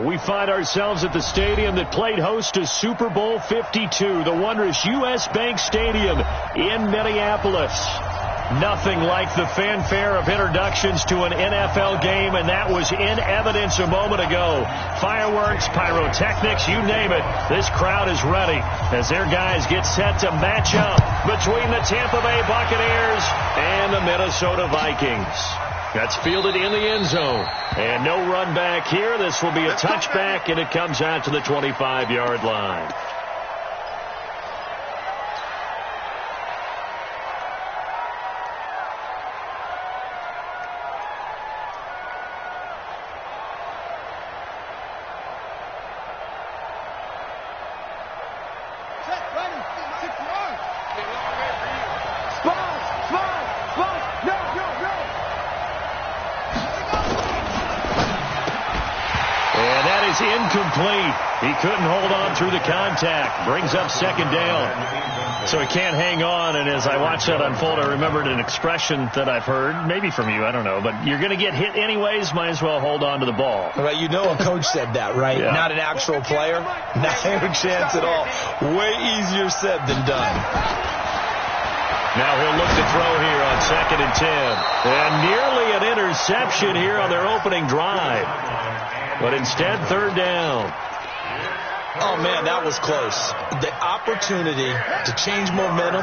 We find ourselves at the stadium that played host to Super Bowl 52, the wondrous U.S. Bank Stadium in Minneapolis. Nothing like the fanfare of introductions to an NFL game, and that was in evidence a moment ago. Fireworks, pyrotechnics, you name it. This crowd is ready as their guys get set to match up between the Tampa Bay Buccaneers and the Minnesota Vikings. That's fielded in the end zone. And no run back here. This will be a touchback, and it comes out to the 25-yard line. Incomplete. He couldn't hold on through the contact. Brings up second down. So he can't hang on, and as I watched that unfold, I remembered an expression that I've heard, maybe from you, I don't know, but you're going to get hit anyways, might as well hold on to the ball. Well, you know a coach said that, right? Yeah. Not an actual player. Not a chance at all. Way easier said than done. Now he'll look to throw here on 2nd and 10. And nearly an interception here on their opening drive. But instead, 3rd down. Oh, man, that was close. The opportunity to change momentum,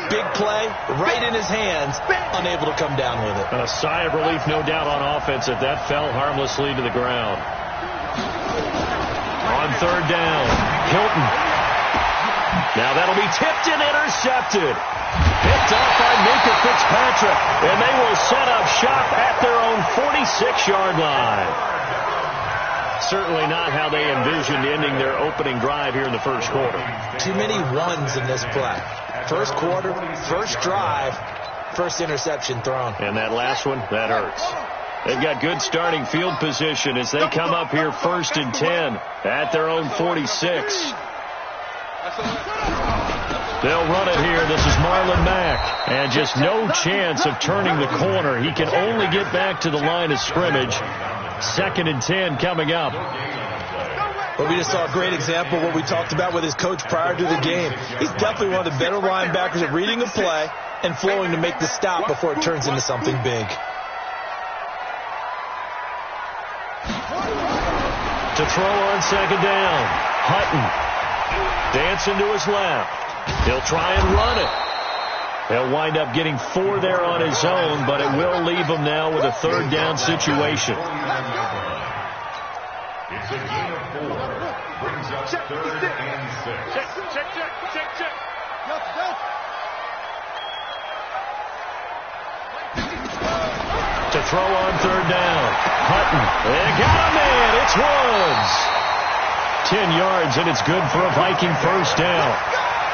big play, right in his hands, unable to come down with it. A sigh of relief, no doubt, on offense that fell harmlessly to the ground. On 3rd down, Hilton. Now that'll be tipped and intercepted. Picked off by Minka Fitzpatrick. And they will set up shop at their own 46-yard line. Certainly not how they envisioned ending their opening drive here in the first quarter. Too many ones in this play. First quarter, first drive, first interception thrown. And that last one, that hurts. They've got good starting field position as they come up here 1st and 10 at their own 46. They'll run it here. This is Marlon Mack. And just no chance of turning the corner. He can only get back to the line of scrimmage. 2nd and 10 coming up. Well, we just saw a great example of what we talked about with his coach prior to the game. He's definitely one of the better linebackers at reading a play and flowing to make the stop before it turns into something big. To throw on 2nd down. Hutton dancing to his left. He'll try and run it. He'll wind up getting 4 there on his own, but it will leave him now with a 3rd down situation. It's a gain of 4. Brings up 3rd and 6. Check. To throw on 3rd down. Hutton. They got a man. It's Woods. 10 yards, and it's good for a Viking 1st down.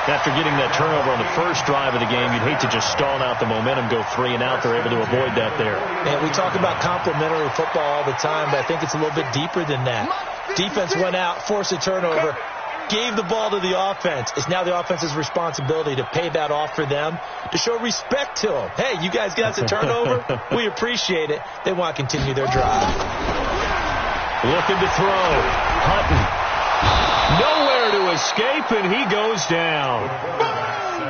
After getting that turnover on the first drive of the game, you'd hate to just stall out the momentum, go 3 and out. They're able to avoid that there. And we talk about complementary football all the time, but I think it's a little bit deeper than that. Defense went out, forced a turnover, gave the ball to the offense. It's now the offense's responsibility to pay that off for them, to show respect to them. Hey, you guys got the turnover. We appreciate it. They want to continue their drive. Looking to throw. Hutton. Nowhere to escape, and he goes down.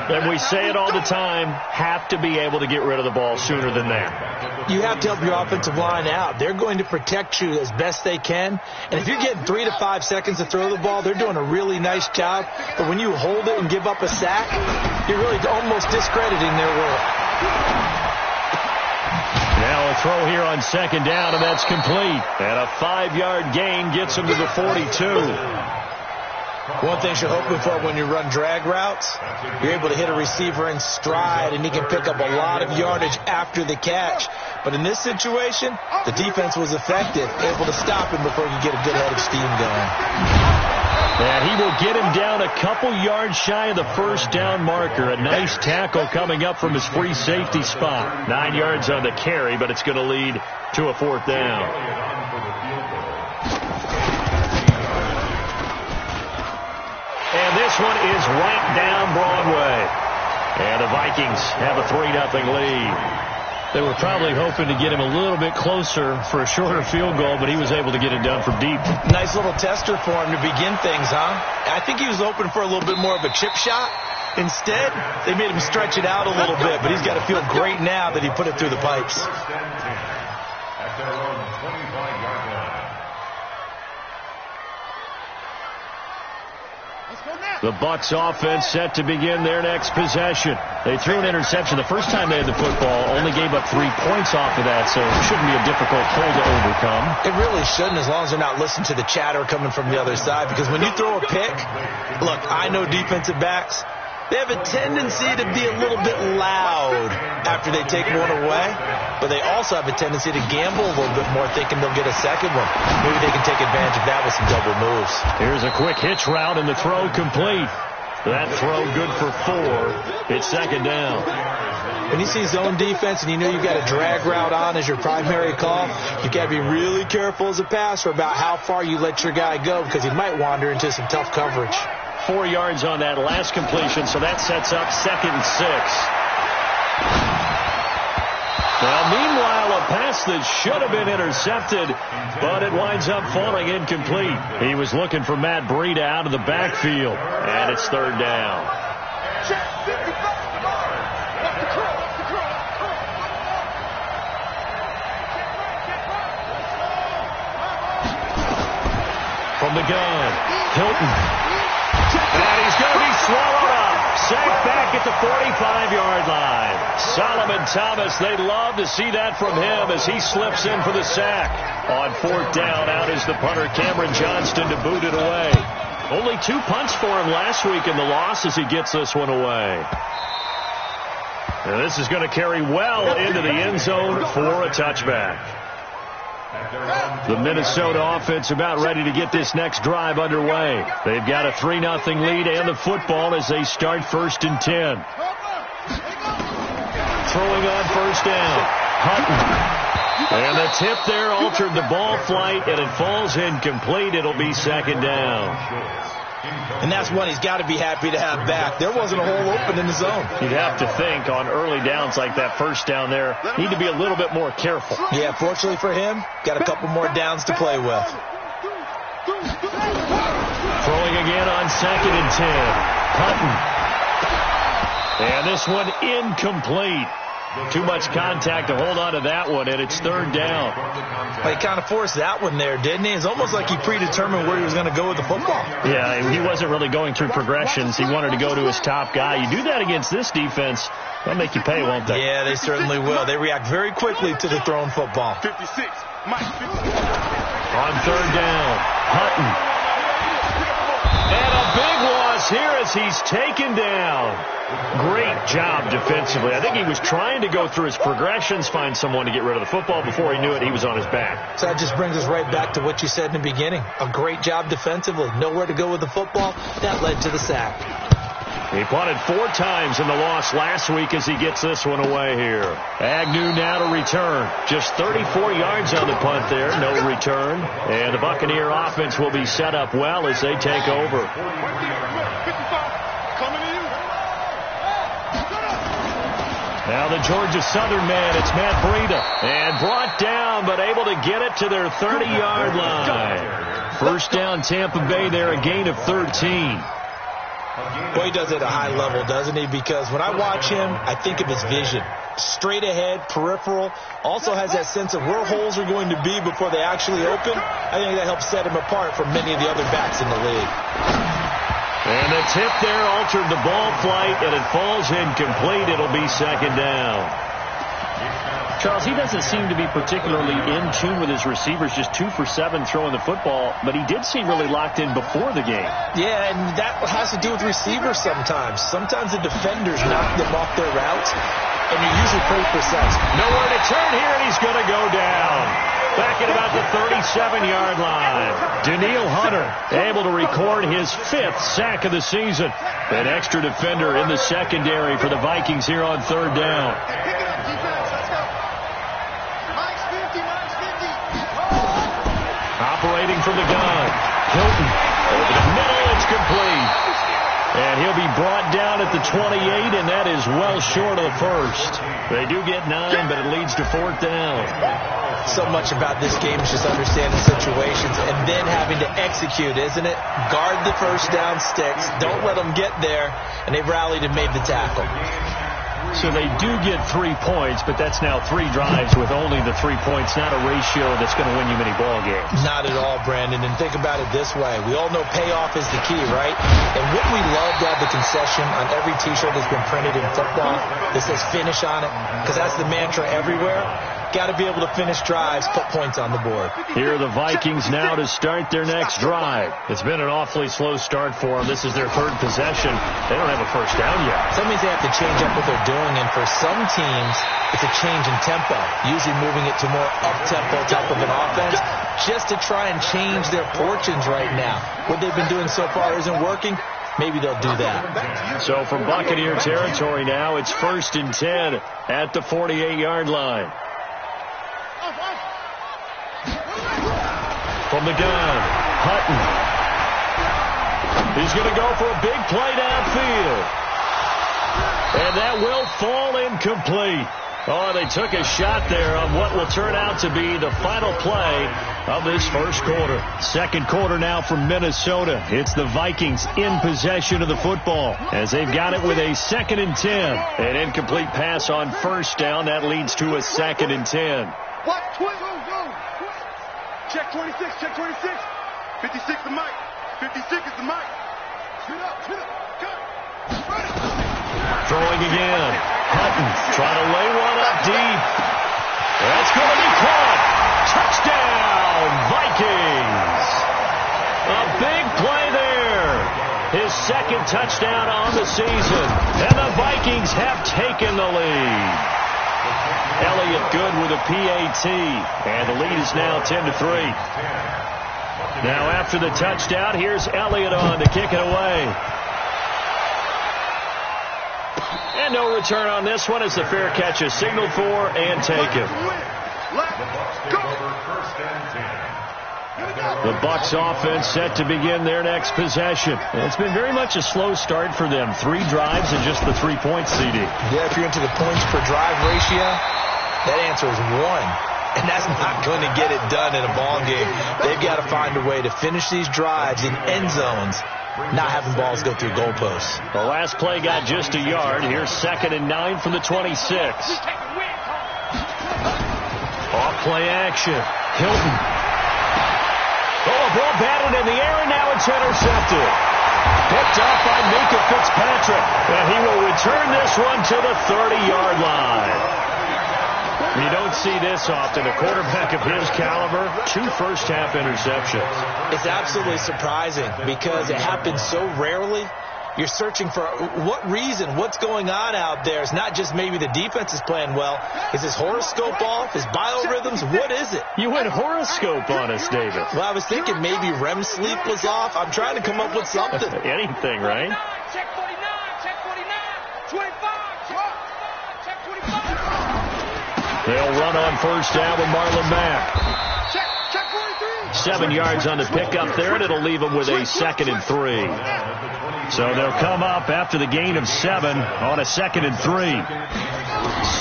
And we say it all the time, have to be able to get rid of the ball sooner than that. You have to help your offensive line out. They're going to protect you as best they can. And if you're getting 3 to 5 seconds to throw the ball, they're doing a really nice job. But when you hold it and give up a sack, you're really almost discrediting their work. Now a throw here on 2nd down, and that's complete. And a 5-yard gain gets him to the 42. One thing you're hoping for when you run drag routes, you're able to hit a receiver in stride, and he can pick up a lot of yardage after the catch. But in this situation, the defense was effective, able to stop him before he could get a good head of steam going. And he will get him down a couple yards shy of the 1st down marker. A nice tackle coming up from his free safety spot. 9 yards on the carry, but it's going to lead to a 4th down. And this one is right down Broadway. And the Vikings have a 3-0 lead. They were probably hoping to get him a little bit closer for a shorter field goal, but he was able to get it done from deep. Nice little tester for him to begin things, huh? I think he was hoping for a little bit more of a chip shot. Instead, they made him stretch it out a little bit, but he's got to feel great now that he put it through the pipes. At their own 25-yard line. The Bucs offense set to begin their next possession. They threw an interception the first time they had the football, only gave up 3 points off of that, so it shouldn't be a difficult hole to overcome. It really shouldn't, as long as they're not listening to the chatter coming from the other side, because when you throw a pick, look, I know defensive backs, they have a tendency to be a little bit loud after they take one away, but they also have a tendency to gamble a little bit more, thinking they'll get a second one. Maybe they can take advantage of that with some double moves. Here's a quick hitch route, and the throw complete. That throw good for 4. It's second down. When you see zone defense and you know you've got a drag route on as your primary call, you got to be really careful as a passer about how far you let your guy go, because he might wander into some tough coverage. 4 yards on that last completion, so that sets up 2nd and 6. Well, meanwhile, a pass that should have been intercepted, but it winds up falling incomplete. He was looking for Matt Breida out of the backfield, and it's 3rd down. From the gun, Hilton. And he's going to be swallowed up. Sacked back at the 45-yard line. Solomon Thomas, they'd love to see that from him as he slips in for the sack. On 4th down, out is the punter, Cameron Johnston, to boot it away. Only 2 punts for him last week in the loss as he gets this one away. And this is going to carry well into the end zone for a touchback. The Minnesota offense about ready to get this next drive underway. They've got a 3-0 lead and the football as they start 1st and 10. Throwing on 1st down. Hutton. And the tip there altered the ball flight, and it falls incomplete. It'll be 2nd down. And that's one he's got to be happy to have back. There wasn't a hole open in the zone. You'd have to think on early downs like that 1st down there, need to be a little bit more careful. Yeah, fortunately for him, got a couple more downs to play with. Throwing again on 2nd and 10. Hutton. And this one incomplete. Too much contact to hold on to that one, and it's 3rd down. Well, he kind of forced that one there, didn't he? It's almost like he predetermined where he was going to go with the football. Yeah, he wasn't really going through progressions. He wanted to go to his top guy. You do that against this defense, they'll make you pay, won't they? Yeah, they certainly will. They react very quickly to the thrown football. 56, Mike, 56. On 3rd down, Hutton. And a big loss here as he's taken down. Great job defensively. I think he was trying to go through his progressions, find someone to get rid of the football. Before he knew it, he was on his back. So that just brings us right back to what you said in the beginning. A great job defensively. Nowhere to go with the football. That led to the sack. He punted 4 times in the loss last week as he gets this one away here. Agnew now to return. Just 34 yards on the punt there. No return. And the Buccaneer offense will be set up well as they take over. Now the Georgia Southern man, it's Matt Breida. And brought down, but able to get it to their 30-yard line. 1st down Tampa Bay there, a gain of 13. Well, he does it at a high level, doesn't he? Because when I watch him, I think of his vision. Straight ahead, peripheral. Also has that sense of where holes are going to be before they actually open. I think that helps set him apart from many of the other backs in the league. And the tip there altered the ball flight, and it falls incomplete. It'll be 2nd down. Charles, he doesn't seem to be particularly in tune with his receivers, just 2 for 7 throwing the football, but he did seem really locked in before the game. Yeah, and that has to do with receivers sometimes. Sometimes the defenders knock them off their routes, and you're usually pretty precise. Nowhere to turn here, and he's going to go down. Back at about the 37-yard line. Daniil Hunter able to record his 5th sack of the season. An extra defender in the secondary for the Vikings here on 3rd down. Operating from the gun. Hilton over the middle. It's complete. And he'll be brought down at the 28, and that is well short of the first. They do get 9, but it leads to 4th down. So much about this game is just understanding situations and then having to execute, isn't it? Guard the first down sticks. Don't let them get there. And they've rallied and made the tackle. So they do get 3 points, but that's now 3 drives with only the 3 points, not a ratio that's going to win you many ball games. Not at all, Brandon. And think about it this way. We all know payoff is the key, right? And wouldn't we love to have the concession on every T-shirt that's been printed in football that says finish on it? Because that's the mantra everywhere. Got to be able to finish drives, put points on the board. Here are the Vikings now to start their next drive. It's been an awfully slow start for them. This is their 3rd possession. They don't have a first down yet. So that means they have to change up what they're doing, and for some teams, it's a change in tempo, usually moving it to more up-tempo type of an offense, just to try and change their fortunes right now. What they've been doing so far isn't working. Maybe they'll do that. So from Buccaneer territory now, it's 1st and 10 at the 48-yard line. From the gun, Hutton. He's going to go for a big play downfield. And that will fall incomplete. Oh, they took a shot there on what will turn out to be the final play of this first quarter. Second quarter now from Minnesota. It's the Vikings in possession of the football as they've got it with a 2nd and 10. An incomplete pass on first down. That leads to a 2nd and 10. What? Go. Check 26, check 26. 56 the mic. 56 is the mic. Spit up, go. Ready. Throwing again. Hutton trying to lay one up deep. That's going to be caught. Touchdown, Vikings. A big play there. His 2nd touchdown on the season. And the Vikings have taken the lead. Elliott good with a PAT, and the lead is now 10-3. Now after the touchdown, here's Elliott on to kick it away. And no return on this one as the fair catch is signaled for and taken. The Bucs offense set to begin their next possession. It's been very much a slow start for them. 3 drives and just the 3 points, CD. Yeah, if you're into the points per drive ratio, that answer is 1. And that's not going to get it done in a ball game. They've got to find a way to finish these drives in end zones, not having balls go through goalposts. The last play got just a yard. Here's 2nd and 9 from the 26. Off play action. Hilton. Oh, a ball batted in the air, and now it's intercepted. Picked up by Minka Fitzpatrick. And he will return this one to the 30-yard line. You don't see this often. A quarterback of his caliber, 2 first-half interceptions. It's absolutely surprising because it happens so rarely. You're searching for what reason, what's going on out there. It's not just maybe the defense is playing well. Is his horoscope off? His biorhythms? What is it? You went horoscope on us, David. Well, I was thinking maybe REM sleep was off. I'm trying to come up with something. Anything, right? Check 49, check 49, 25, check 25. They'll run on first down with Marlon Mack. Check 43. 7 yards on the pickup there, and it'll leave them with a 2nd and 3. So they'll come up after the gain of 7 on a 2nd and 3.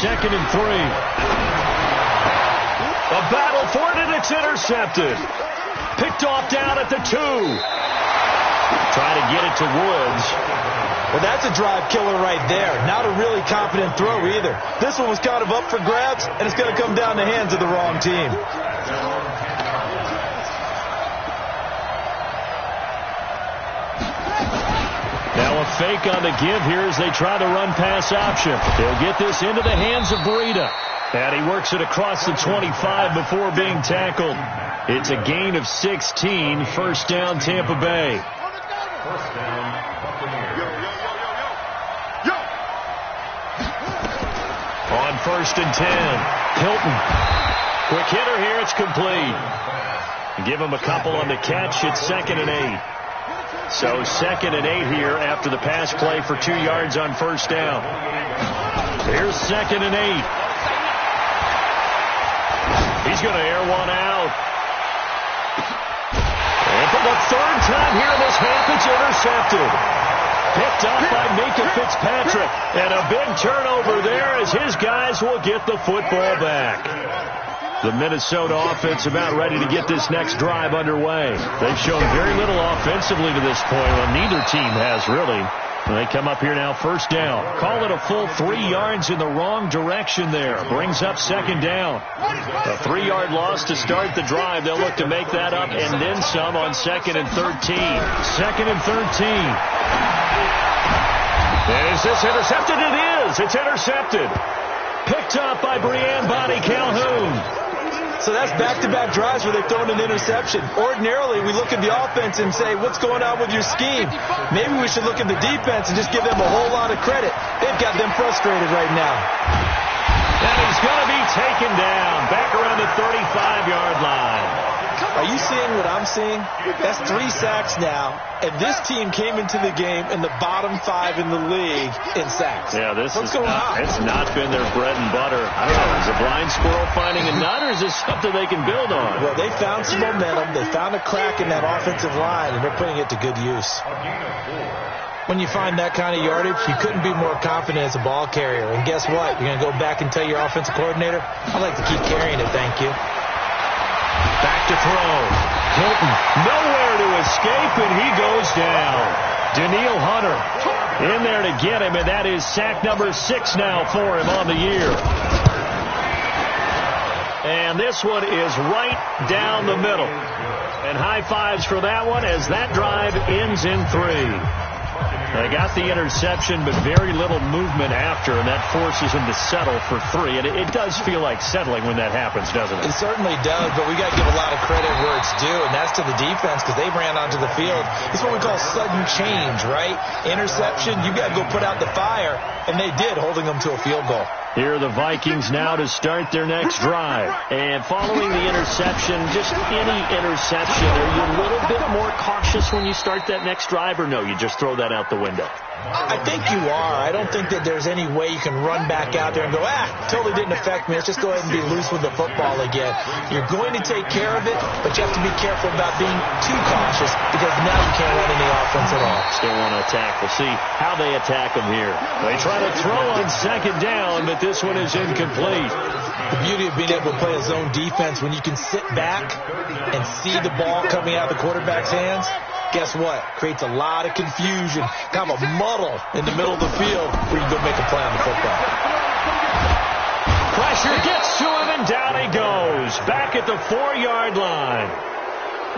2nd and 3. A battle for it, and it's intercepted. Picked off down at the 2. Trying to get it to Woods. Well, that's a drive killer right there. Not a really confident throw either. This one was kind of up for grabs, and it's going to come down the hands of the wrong team. Now a fake on the give here as they try to run pass option. They'll get this into the hands of Breida. And he works it across the 25 before being tackled. It's a gain of 16. First down, Tampa Bay. First down, Buccaneers. On 1st and 10, Hilton. Quick hitter here, it's complete. Give him a couple on the catch, it's 2nd and 8. So 2nd and 8 here after the pass play for 2 yards on first down. Here's 2nd and 8. He's going to air one out. And for the 3rd time here in this half, it's intercepted. Picked Fitzpatrick. And a big turnover there as his guys will get the football back. The Minnesota offense about ready to get this next drive underway. They've shown very little offensively to this point. Well, neither team has really. And they come up here now, first down. Call it a full 3 yards in the wrong direction there. Brings up second down. A 3-yard loss to start the drive. They'll look to make that up and then some on 2nd and 13. 2nd and 13. And is this intercepted? It is. It's intercepted. Picked up by Breanne Bonnie Calhoun. So that's back-to-back drives where they've thrown an interception. Ordinarily, we look at the offense and say, what's going on with your scheme? Maybe we should look at the defense and just give them a whole lot of credit. They've got them frustrated right now. And he's going to be taken down back around the 35-yard line. Are you seeing what I'm seeing? That's 3 sacks now, and this team came into the game in the bottom 5 in the league in sacks. Yeah, what's going on? It's not been their bread and butter. I don't know, is a blind squirrel finding a nut, or is this something they can build on? Well, they found some momentum. They found a crack in that offensive line, and they're putting it to good use. When you find that kind of yardage, you couldn't be more confident as a ball carrier. And guess what? You're going to go back and tell your offensive coordinator, I'd like to keep carrying it, thank you. Back to throw. Hilton nowhere to escape, and he goes down. Danielle Hunter in there to get him, and that is sack number 6 now for him on the year. And this one is right down the middle. And high fives for that one as that drive ends in 3. They got the interception, but very little movement after, and that forces them to settle for 3. And it does feel like settling when that happens, doesn't it? It certainly does, but we got to give a lot of credit where it's due, and that's to the defense because they ran onto the field. It's what we call sudden change, right? Interception, you got to go put out the fire, and they did, holding them to a field goal. Here are the Vikings now to start their next drive. And following the interception, just any interception, are you a little bit more cautious when you start that next drive, or no, you just throw that out the window? I think you are. I don't think that there's any way you can run back out there and go, totally didn't affect me. Let's just go ahead and be loose with the football again. You're going to take care of it, but you have to be careful about being too cautious because now you can't run any offense at all. Still want to attack. We'll see how they attack them here. They try to throw on second down, but this one is incomplete. The beauty of being able to play a zone defense when you can sit back and see the ball coming out of the quarterback's hands, guess what? Creates a lot of confusion, kind of a muddle in the middle of the field where you can go make a play on the football. Pressure gets to him, and down he goes. Back at the 4-yard line.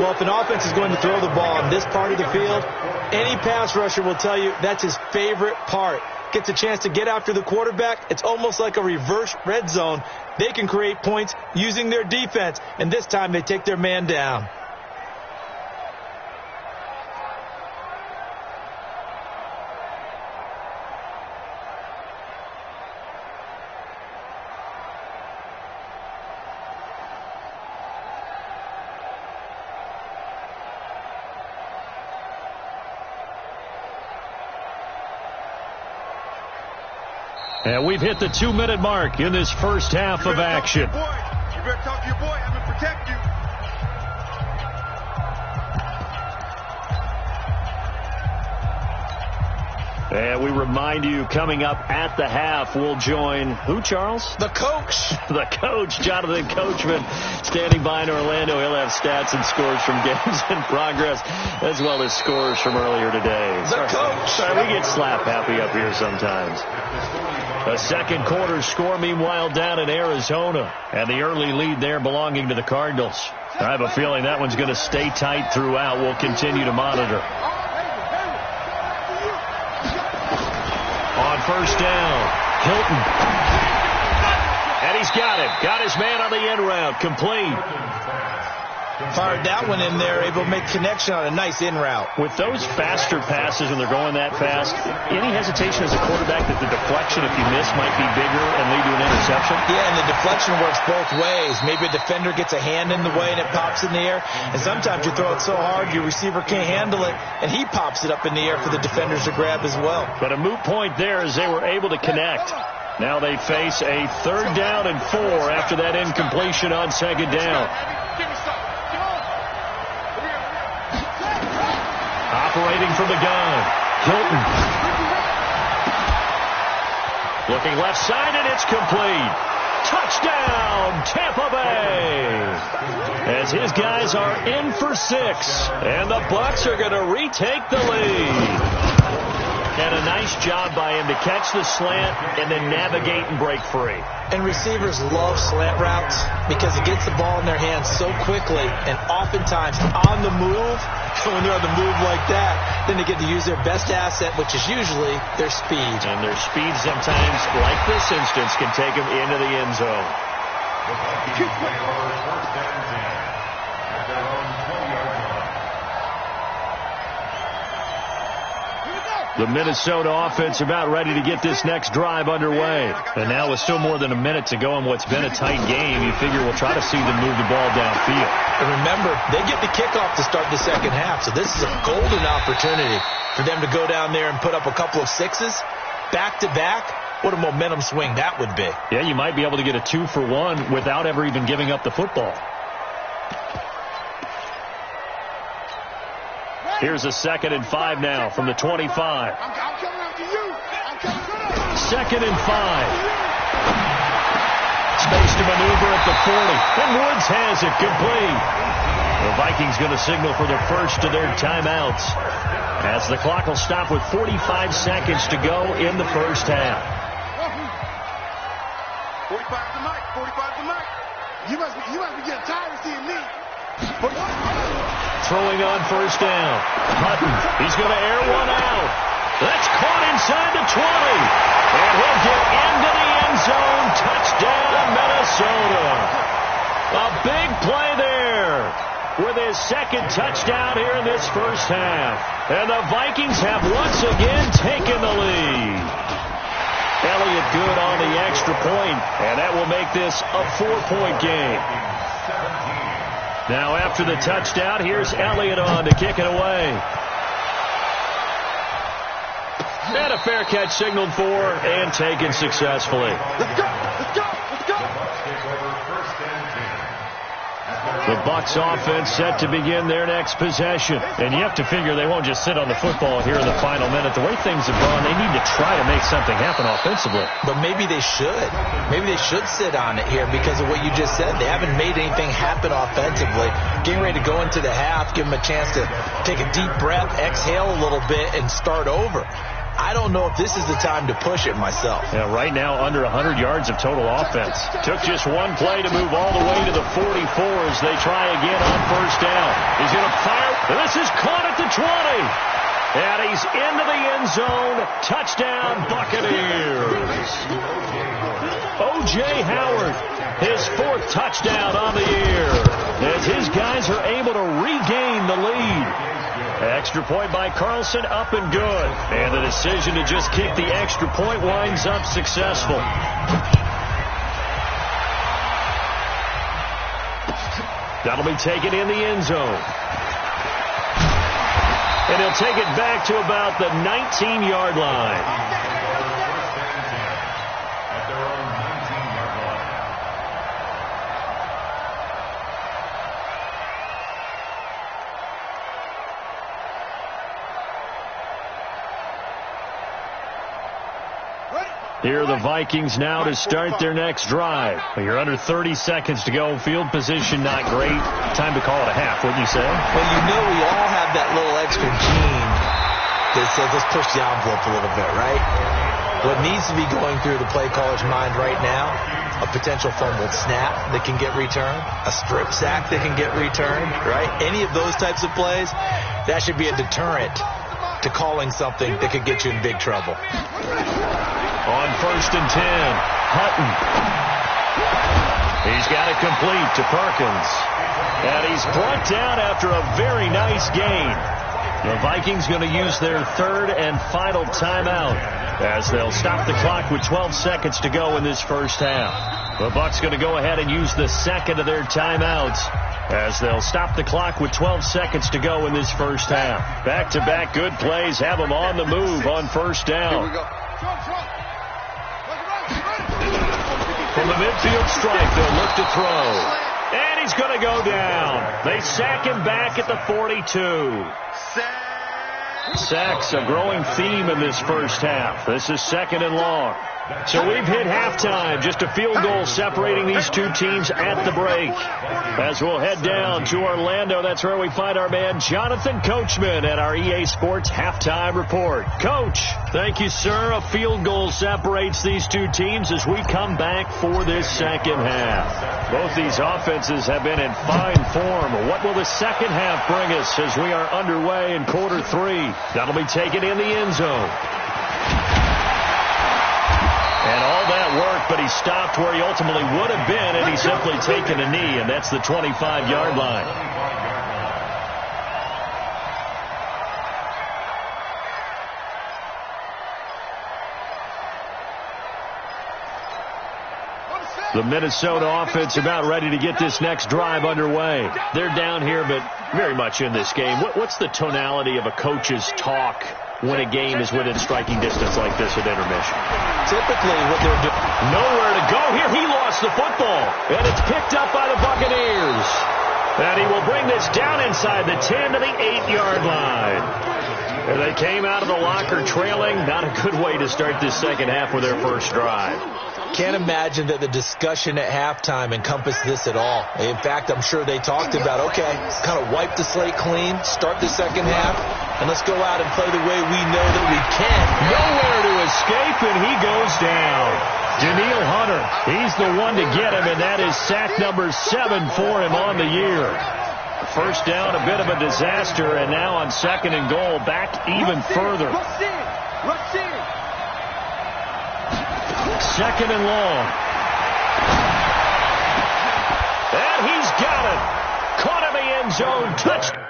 Well, if an offense is going to throw the ball on this part of the field, any pass rusher will tell you that's his favorite part. Gets a chance to get after the quarterback. It's almost like a reverse red zone. They can create points using their defense, and this time they take their man down. And we've hit the 2-minute mark in this first half of action. You better talk to your boy. I'm going to protect you. And we remind you, coming up at the half, we'll join who, Charles? The coach. The coach, Jonathan Coachman, standing by in Orlando. He'll have stats and scores from games in progress, as well as scores from earlier today. The coach. Sorry, we get slap happy up here sometimes. A second quarter score, meanwhile, down in Arizona. And the early lead there belonging to the Cardinals. I have a feeling that one's going to stay tight throughout. We'll continue to monitor. On first down, Hilton. And he's got him. Got his man on the end route. Complete. Fired that one in there, able to make connection on a nice in route. With those faster passes when they're going that fast, any hesitation as a quarterback that the deflection, if you miss, might be bigger and lead to an interception? Yeah, and the deflection works both ways. Maybe a defender gets a hand in the way and it pops in the air. And sometimes you throw it so hard your receiver can't handle it, and he pops it up in the air for the defenders to grab as well. But a moot point there as they were able to connect. Now they face a 3rd down and 4 after that incompletion on second down. Operating from the gun, Hilton. Looking left side, and it's complete. Touchdown, Tampa Bay! As his guys are in for 6, and the Bucs are going to retake the lead. And a nice job by him to catch the slant and then navigate and break free. And receivers love slant routes because it gets the ball in their hands so quickly and oftentimes on the move. When they're on the move like that, then they get to use their best asset, which is usually their speed. And their speed sometimes, like this instance, can take them into the end zone. The Minnesota offense about ready to get this next drive underway. And now with still more than a minute to go in what's been a tight game, you figure we'll try to see them move the ball downfield. And remember, they get the kickoff to start the second half, so this is a golden opportunity for them to go down there and put up a couple of 6s back-to-back. What a momentum swing that would be. Yeah, you might be able to get a 2-for-1 without ever even giving up the football. Here's a 2nd and 5 now from the 25. I'm coming after you. I'm coming after you. 2nd and 5. Space to maneuver at the 40. And Woods has it complete. The Vikings going to signal for the first of their timeouts, as the clock will stop with 45 seconds to go in the first half. 45 to Mike. 45 to Mike. You must be getting tired of seeing me. Throwing on first down. Hutton, he's going to air one out. That's caught inside the 20. And he'll get into the end zone. Touchdown, Minnesota. A big play there with his 2nd touchdown here in this first half. And the Vikings have once again taken the lead. Elliott good on the extra point, and that will make this a 4-point game. Now after the touchdown, here's Elliott on to kick it away. And a fair catch signaled for and taken successfully. Let's go. Let's go. Let's go. The Bucs offense set to begin their next possession. And you have to figure they won't just sit on the football here in the final minute. The way things have gone, they need to try to make something happen offensively. But maybe they should. Maybe they should sit on it here because of what you just said. They haven't made anything happen offensively. Getting ready to go into the half, give them a chance to take a deep breath, exhale a little bit, and start over. I don't know if this is the time to push it myself. Yeah, right now under 100 yards of total offense. Took just one play to move all the way to the 44 as they try again on first down. He's going to fire. This is caught at the 20. And he's into the end zone. Touchdown, Buccaneers. O.J. Howard, his 4th touchdown on the year, as his guys are able to regain the lead. Extra point by Carlson, up and good. And the decision to just kick the extra point winds up successful. That'll be taken in the end zone. And he'll take it back to about the 19-yard line. Here are the Vikings now to start their next drive. You're under 30 seconds to go. Field position not great. Time to call it a half, wouldn't you say? Well, you know we all have that little extra gene that says let's push the envelope a little bit, right? What needs to be going through the play caller's mind right now, a potential fumbled snap that can get returned, a strip sack that can get returned, right? Any of those types of plays, that should be a deterrent to calling something that could get you in big trouble. On first and 10, Hutton. He's got it complete to Perkins. And he's brought down after a very nice gain. The Vikings going to use their 3rd and final timeout as they'll stop the clock with 12 seconds to go in this first half. The Bucs going to go ahead and use the 2nd of their timeouts as they'll stop the clock with 12 seconds to go in this first half. Back-to-back good plays have them on the move on first down. Here we go. From the midfield stripe, they'll look to throw. And he's going to go down. They sack him back at the 42. Sacks a growing theme in this first half. This is 2nd and long. So we've hit halftime. Just a field goal separating these two teams at the break. As we'll head down to Orlando, that's where we find our man Jonathan Coachman at our EA Sports Halftime Report. Coach, thank you, sir. A field goal separates these two teams as we come back for this second half. Both these offenses have been in fine form. What will the second half bring us as we are underway in quarter three? That'll be taken in the end zone. And all that work, but he stopped where he ultimately would have been, and he's simply taken a knee, and that's the 25-yard line. The Minnesota offense about ready to get this next drive underway. They're down here, but very much in this game. What's the tonality of a coach's talk when a game is within striking distance like this at intermission? Typically what they're doing. Nowhere to go here. He lost the football, and it's picked up by the Buccaneers. And he will bring this down inside the 10 to the 8-yard line. And they came out of the locker trailing. Not a good way to start this second half with their first drive. Can't imagine that the discussion at halftime encompassed this at all. In fact, I'm sure they talked about, okay, kind of wipe the slate clean, start the second half, and let's go out and play the way we know that we can. Nowhere to escape, and he goes down. Daniil Hunter, he's the one to get him, and that is sack number 7 for him on the year. First down, a bit of a disaster, and now on second and goal, back even further. Second and long. And he's got it. Caught in the end zone. Touchdown.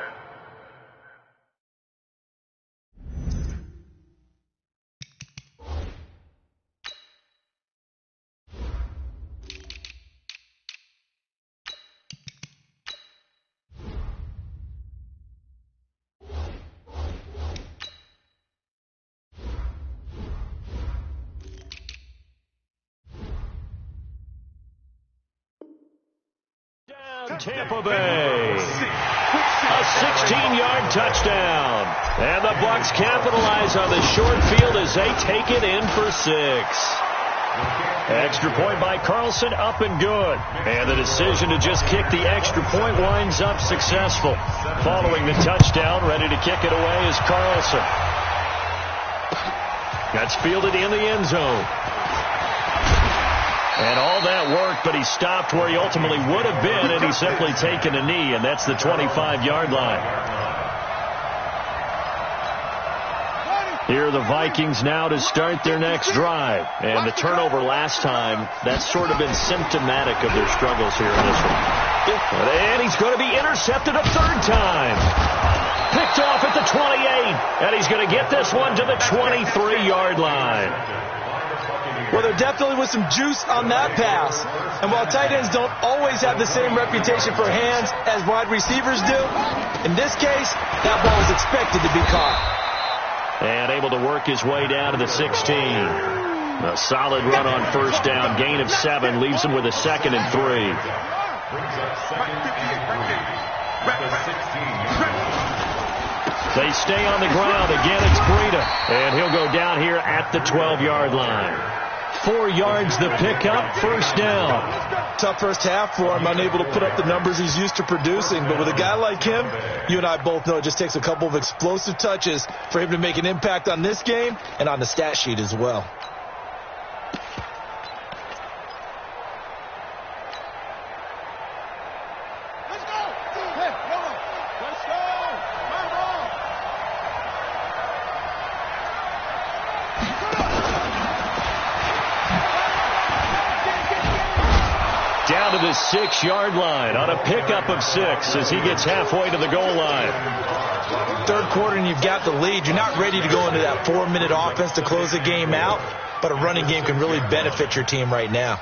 Tampa Bay. A 16-yard touchdown. And the Bucs capitalize on the short field as they take it in for 6. Extra point by Carlson, up and good. And the decision to just kick the extra point winds up successful. Following the touchdown, ready to kick it away is Carlson. That's fielded in the end zone. And all that work, but he stopped where he ultimately would have been, and he's simply taken a knee, and that's the 25-yard line. Here are the Vikings now to start their next drive. And the turnover last time, that's sort of been symptomatic of their struggles here in this one. And he's going to be intercepted a third time. Picked off at the 28, and he's going to get this one to the 23-yard line. Well, there definitely was some juice on that pass. And while tight ends don't always have the same reputation for hands as wide receivers do, in this case, that ball was expected to be caught. And able to work his way down to the 16. A solid run on first down. Gain of 7 leaves him with a 2nd and 3. They stay on the ground. Again, it's Breida. And he'll go down here at the 12-yard line. 4 yards the pickup, first down. Tough first half for him, unable to put up the numbers he's used to producing. But with a guy like him, you and I both know it just takes a couple of explosive touches for him to make an impact on this game and on the stat sheet as well. Down to the 6-yard line on a pickup of 6 as he gets halfway to the goal line. Third quarter and you've got the lead. You're not ready to go into that 4-minute offense to close the game out, but a running game can really benefit your team right now.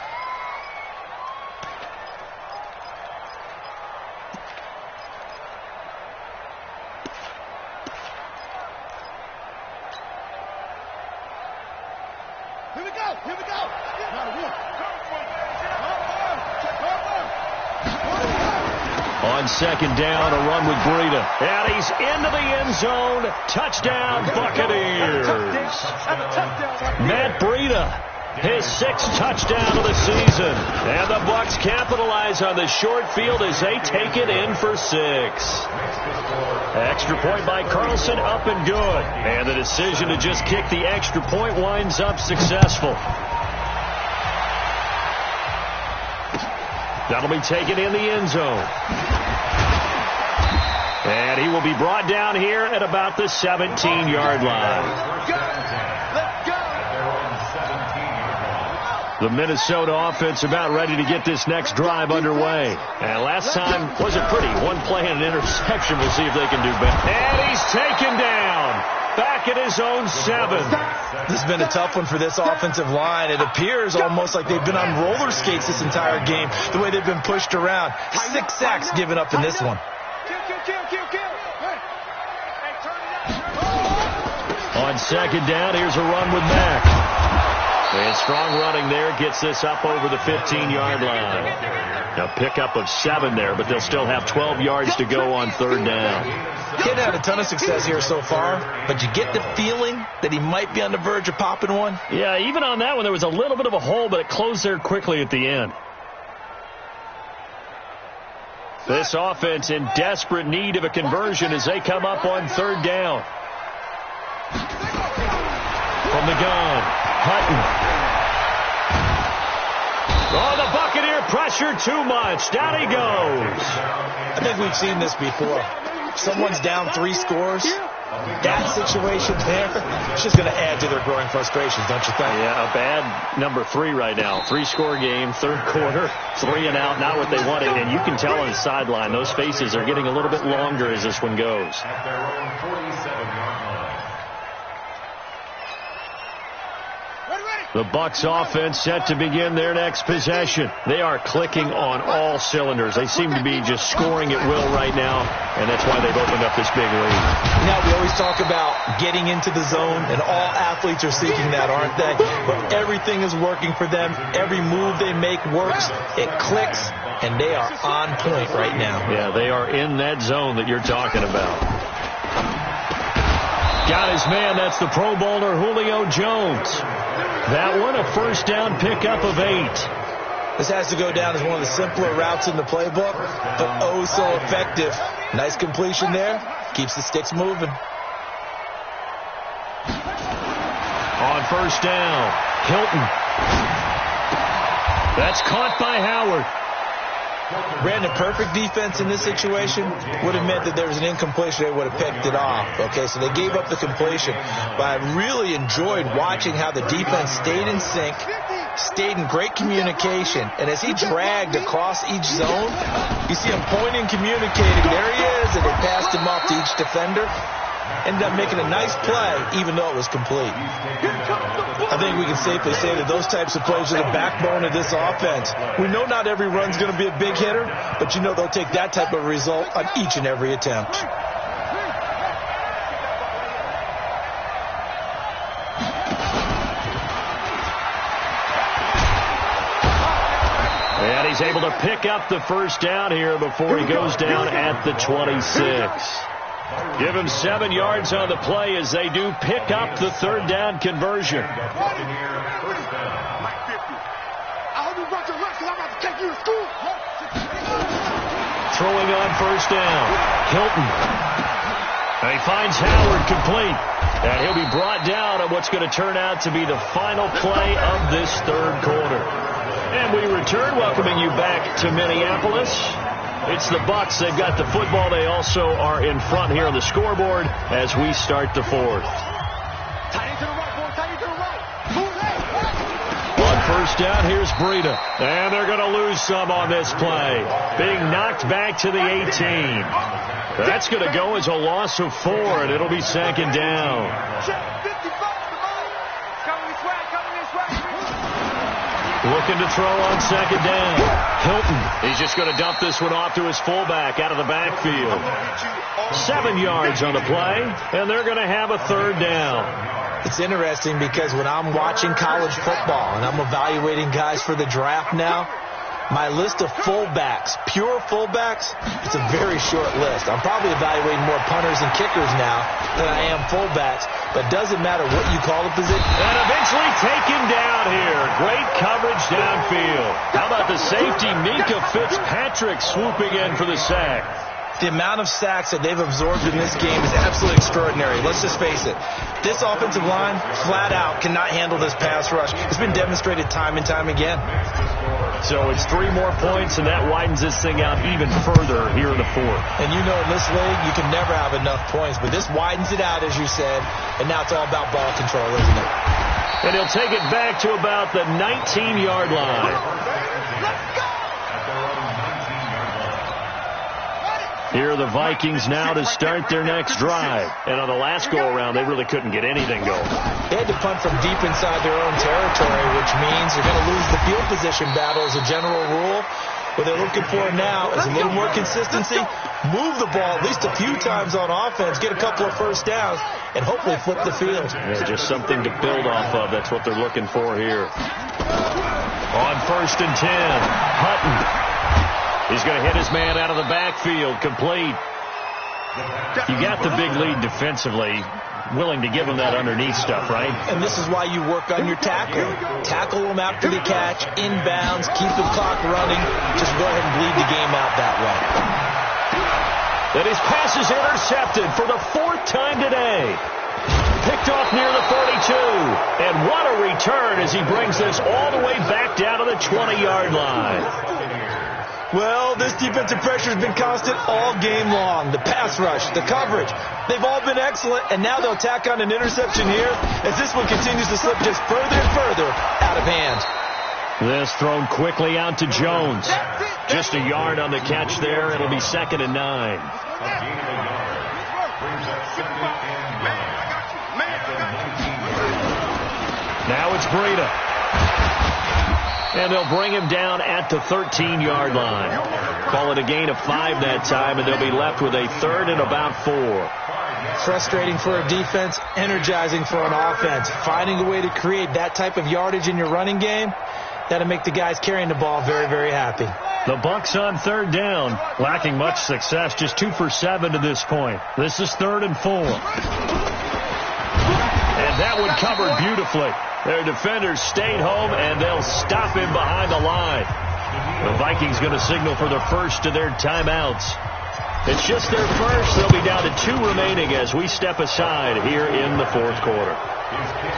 Here we go. Here we go. On second down, a run with Breida. And he's into the end zone. Touchdown, Buccaneers. Matt Breida His 6th touchdown of the season. And the Bucs capitalize on the short field as they take it in for 6. Extra point by Carlson, up and good. And the decision to just kick the extra point winds up successful. That'll be taken in the end zone. And he will be brought down here at about the 17-yard line. The Minnesota offense about ready to get this next drive underway. And last time wasn't pretty. One play and an interception. We'll see if they can do better. And he's taken down. Back at his own 7. This has been a tough one for this offensive line. It appears almost like they've been on roller skates this entire game, the way they've been pushed around. 6 sacks given up in this one. On second down, here's a run with Mack. And strong running there gets this up over the 15-yard line. A pickup of 7 there, but they'll still have 12 yards to go on third down. He hadn't had a ton of success here so far, but you get the feeling that he might be on the verge of popping one. Yeah, even on that one, there was a little bit of a hole, but it closed there quickly at the end. This offense in desperate need of a conversion as they come up on third down. From the gun, Hutton. Oh, the Buccaneer pressure too much. Down he goes. I think we've seen this before. Someone's down 3 scores. That situation there, it's just going to add to their growing frustrations, don't you think? Yeah, a bad number 3 right now. 3-score game, third quarter, 3 and out, not what they wanted. And you can tell on the sideline, those faces are getting a little bit longer as this one goes. At their own 47-yard line. The Bucs offense set to begin their next possession. They are clicking on all cylinders. They seem to be just scoring at will right now, and that's why they've opened up this big lead. Now, we always talk about getting into the zone, and all athletes are seeking that, aren't they? But everything is working for them. Every move they make works. It clicks, and they are on point right now. Yeah, they are in that zone that you're talking about. Got his man. That's the Pro Bowler Julio Jones. That one, a first down pickup of 8. This has to go down as one of the simpler routes in the playbook, but oh so effective. Nice completion there. Keeps the sticks moving. On first down, Hilton. That's caught by Howard. Brandon, perfect defense in this situation would have meant that there was an incompletion. They would have picked it off. Okay, so they gave up the completion. But I really enjoyed watching how the defense stayed in sync, stayed in great communication. And as he dragged across each zone, you see him pointing, communicating. There he is, and they passed him off to each defender. Ended up making a nice play, even though it was complete. I think we can safely say that those types of plays are the backbone of this offense. We know not every run's going to be a big hitter, but you know they'll take that type of result on each and every attempt. And he's able to pick up the first down here before he goes down at the 26. Give him 7 yards on the play as they do pick up the third down conversion. Throwing on first down, Hilton. And he finds Howard complete. And he'll be brought down on what's going to turn out to be the final play of this third quarter. And we return, welcoming you back to Minneapolis. It's the Bucs. They've got the football. They also are in front here on the scoreboard as we start the fourth. On first down, here's Breida. And they're going to lose some on this play. Being knocked back to the 18. That's going to go as a loss of 4, and it'll be second down. Looking to throw on second down. Hilton. He's just going to dump this one off to his fullback out of the backfield. 7 yards on the play, and they're going to have a third down. It's interesting because when I'm watching college football and I'm evaluating guys for the draft now, My list of fullbacks, pure fullbacks, it's a very short list. I'm probably evaluating more punters and kickers now than I am fullbacks, but it doesn't matter what you call the position. And eventually taken down here. Great coverage downfield. How about the safety, Minka Fitzpatrick, swooping in for the sack? The amount of sacks that they've absorbed in this game is absolutely extraordinary. Let's just face it. This offensive line, flat out, cannot handle this pass rush. It's been demonstrated time and time again. So it's 3 more points, and that widens this thing out even further here in the fourth. And you know in this league, you can never have enough points, but this widens it out, as you said, and now it's all about ball control, isn't it? And he'll take it back to about the 19-yard line. Here are the Vikings now to start their next drive. And on the last go-around, they really couldn't get anything going. They had to punt from deep inside their own territory, which means they're going to lose the field position battle as a general rule. What they're looking for now is a little more consistency, move the ball at least a few times on offense, get a couple of first downs, and hopefully flip the field. Yeah, just something to build off of. That's what they're looking for here. On 1st and 10, Hutton. He's going to hit his man out of the backfield, complete. You got the big lead defensively, willing to give him that underneath stuff, right? And this is why you work on your tackling. Tackle them after the catch, inbounds, keep the clock running. Just go ahead and bleed the game out that way. And his pass is intercepted for the 4th time today. Picked off near the 42. And what a return as he brings this all the way back down to the 20-yard line. Well, this defensive pressure has been constant all game long. The pass rush, the coverage, they've all been excellent, and now they'll tack on an interception here as this one continues to slip just further and further out of hand. This thrown quickly out to Jones. Just a yard on the catch there. It'll be 2nd and 9. Now it's Breida. And they'll bring him down at the 13-yard line. Call it a gain of 5 that time, and they'll be left with a 3rd and about 4. Frustrating for a defense, energizing for an offense. Finding a way to create that type of yardage in your running game, that'll make the guys carrying the ball very, very happy. The Bucs on 3rd down, lacking much success, just 2 for 7 to this point. This is 3rd and 4. And that one covered beautifully. Their defenders stayed home, and they'll stop him behind the line. The Vikings going to signal for the first of their timeouts. It's just their first. They'll be down to 2 remaining as we step aside here in the 4th quarter.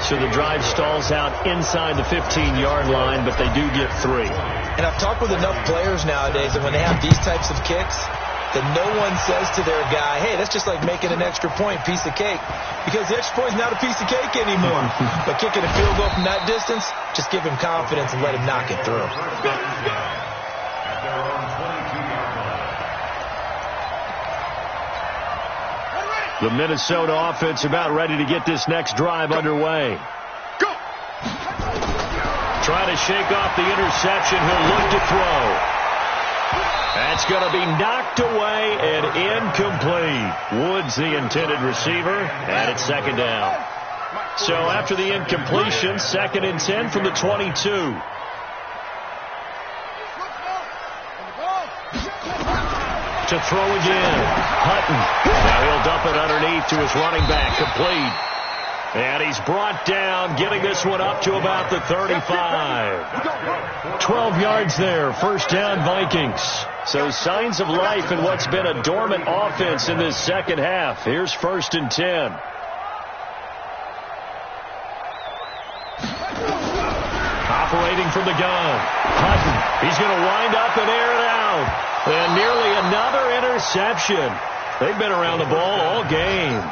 So the drive stalls out inside the 15-yard line, but they do get 3. And I've talked with enough players nowadays that when they have these types of kicks, that no one says to their guy, hey, that's just like making an extra point, piece of cake. Because the extra point is not a piece of cake anymore. But kicking a field goal from that distance, just give him confidence and let him knock it through. The Minnesota offense about ready to get this next drive underway. Go! Trying to shake off the interception. He'll look to throw. That's going to be knocked away and incomplete. Woods, the intended receiver, and it's 2nd down. So after the incompletion, 2nd and 10 from the 22. To throw again. Hutton. Now he'll dump it underneath to his running back. Complete. And he's brought down, getting this one up to about the 35. 12 yards there. 1st down, Vikings. So signs of life in what's been a dormant offense in this second half. Here's 1st and 10. Operating from the gun. Hutton. He's going to wind up and air it out. And nearly another interception. They've been around the ball all game.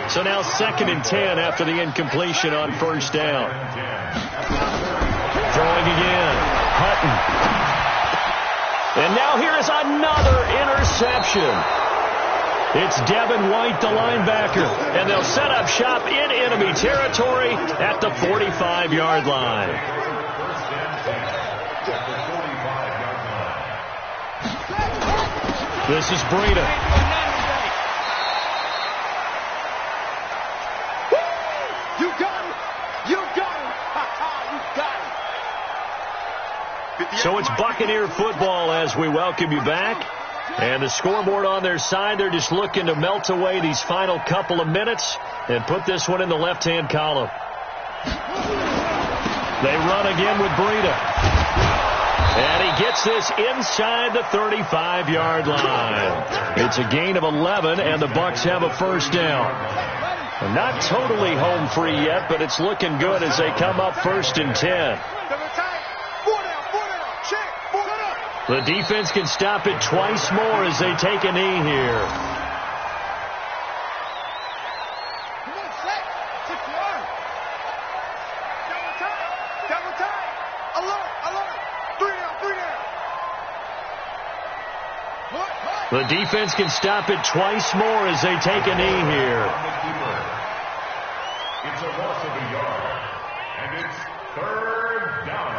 So now 2nd and 10 after the incompletion on 1st down. Throwing again. Hutton. And now here is another interception. It's Devin White, the linebacker. And they'll set up shop in enemy territory at the 45-yard line. This is Breida. So it's Buccaneer football as we welcome you back. And the scoreboard on their side, they're just looking to melt away these final couple of minutes and put this one in the left-hand column. They run again with Breida. And he gets this inside the 35-yard line. It's a gain of 11, and the Bucs have a first down. Not totally home free yet, but it's looking good as they come up 1st and 10. The defense can stop it twice more as they take a knee here. The defense can stop it twice more as they take a knee here. It's a loss of a yard, and it's 3rd down.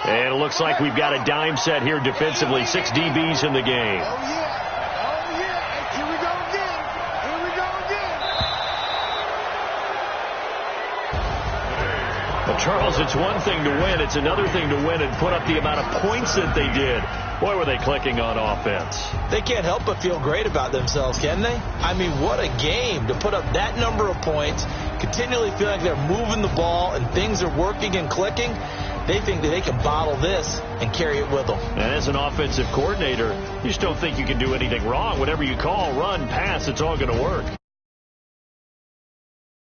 And it looks like we've got a dime set here defensively. 6 DBs in the game. Oh, yeah. Here we go again. But, Charles, it's one thing to win. It's another thing to win and put up the amount of points that they did. Boy, were they clicking on offense. They can't help but feel great about themselves, can they? I mean, what a game to put up that number of points, continually feel like they're moving the ball and things are working and clicking. They think that they can bottle this and carry it with them. And as an offensive coordinator, you just don't think you can do anything wrong. Whatever you call, run, pass, it's all going to work.